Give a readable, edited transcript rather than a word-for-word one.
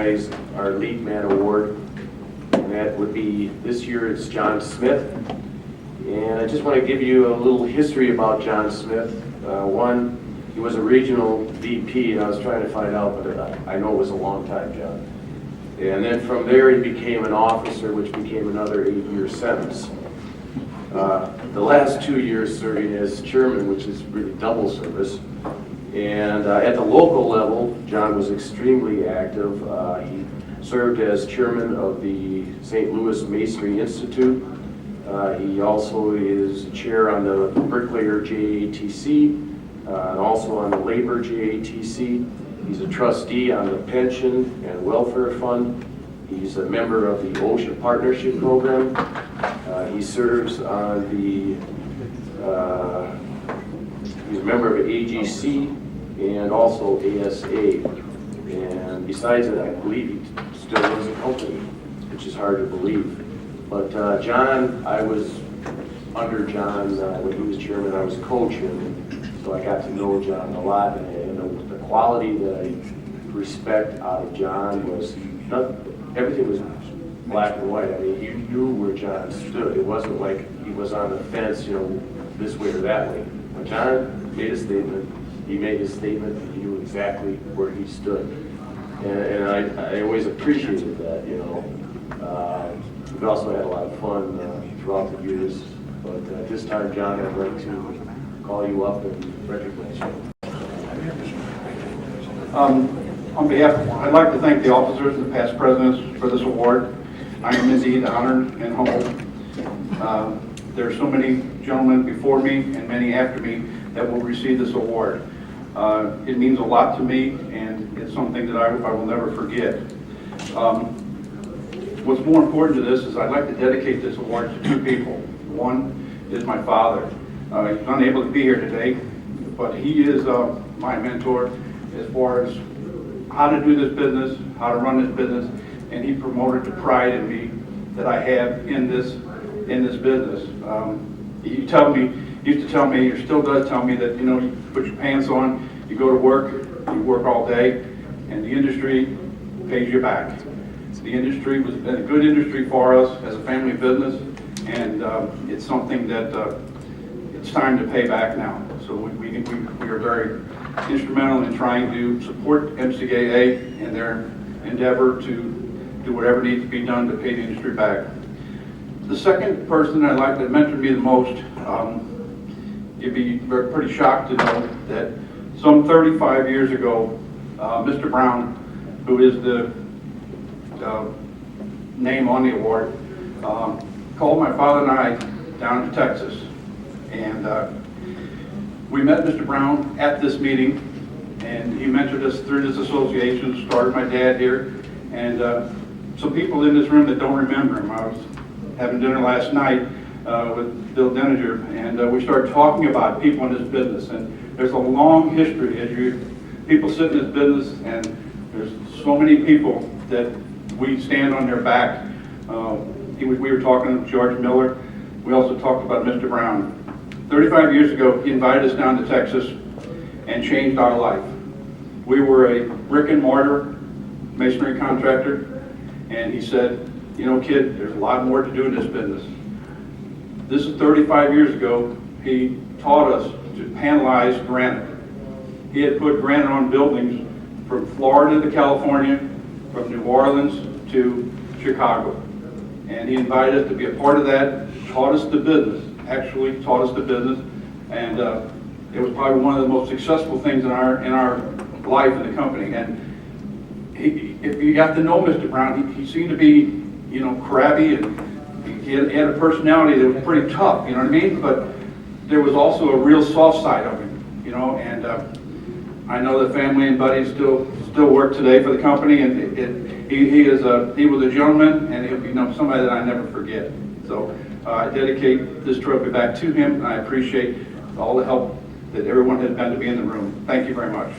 recognize our Leadman Award, and that would be, this year it's John Smith. And I just want to give you a little history about John Smith. One, he was a regional VP, and I was trying to find out, but I know it was a long time, John. And then from there he became an officer, which became another 8-year sentence. The last 2 years serving as chairman, which is really double service. And at the local level, John was extremely active. He served as chairman of the St. Louis Masonry Institute. He also is chair on the Bricklayer JATC, and also on the Labor JATC. He's a trustee on the Pension and Welfare Fund. He's a member of the OSHA Partnership Program. He serves on the, he's a member of AGC and also ASA. And besides that, I believe he still runs a company, which is hard to believe. But John, I was under John when he was chairman. I was coach, and so I got to know John a lot. And the quality that I respect out of John was everything was black and white. I mean, you knew where John stood. It wasn't like he was on the fence, you know, this way or that way. When John made a statement, he made his statement, and he knew exactly where he stood. And I always appreciated that, you know. We've also had a lot of fun throughout the years. But at this time, John, I'd like to call you up and recognize you. On behalf, I'd like to thank the officers and the past presidents for this award. I am indeed honored and humbled. There are so many gentlemen before me and many after me that will receive this award. It means a lot to me, and it's something that I will never forget. What's more important to this is I'd like to dedicate this award to two people. One is my father. He's unable to be here today, but he is my mentor as far as how to do this business, how to run this business, and he promoted the pride in me that I have in this business. He used to tell me, or still does tell me, that, you know, you put your pants on, you go to work, you work all day, and the industry pays you back. The industry has been a good industry for us as a family business, and it's something that it's time to pay back now. So we are very instrumental in trying to support MCAA in their endeavor to do whatever needs to be done to pay the industry back. The second person I'd like to mentor me the most, you'd be pretty shocked to know that some 35 years ago, Mr. Brown, who is the name on the award, called my father and I down to Texas, and we met Mr. Brown at this meeting, and he mentored us through this association, started my dad here, and some people in this room that don't remember him. I was having dinner last night with Bill Denninger, and we started talking about people in this business, and there's a long history as people sit in this business, and there's so many people that we stand on their back. We were talking to George Miller. We also talked about Mr. Brown. 35 years ago, he invited us down to Texas and changed our life. We were a brick and mortar masonry contractor, and he said, you know, kid, there's a lot more to do in this business. This is 35 years ago. He taught us to panelize granite. He had put granite on buildings from Florida to California, from New Orleans to Chicago. And he invited us to be a part of that, taught us the business, actually taught us the business, and it was probably one of the most successful things in our life in the company. And if you got to know Mr. Brown, he seemed to be, you know, crabby, and he had a personality that was pretty tough, you know what I mean? But there was also a real soft side of him, you know, and I know the family and buddies still work today for the company, and he was a gentleman, and he'll be, you know, somebody that I never forget. So I dedicate this trophy back to him, and I appreciate all the help that everyone has been to be in the room. Thank you very much.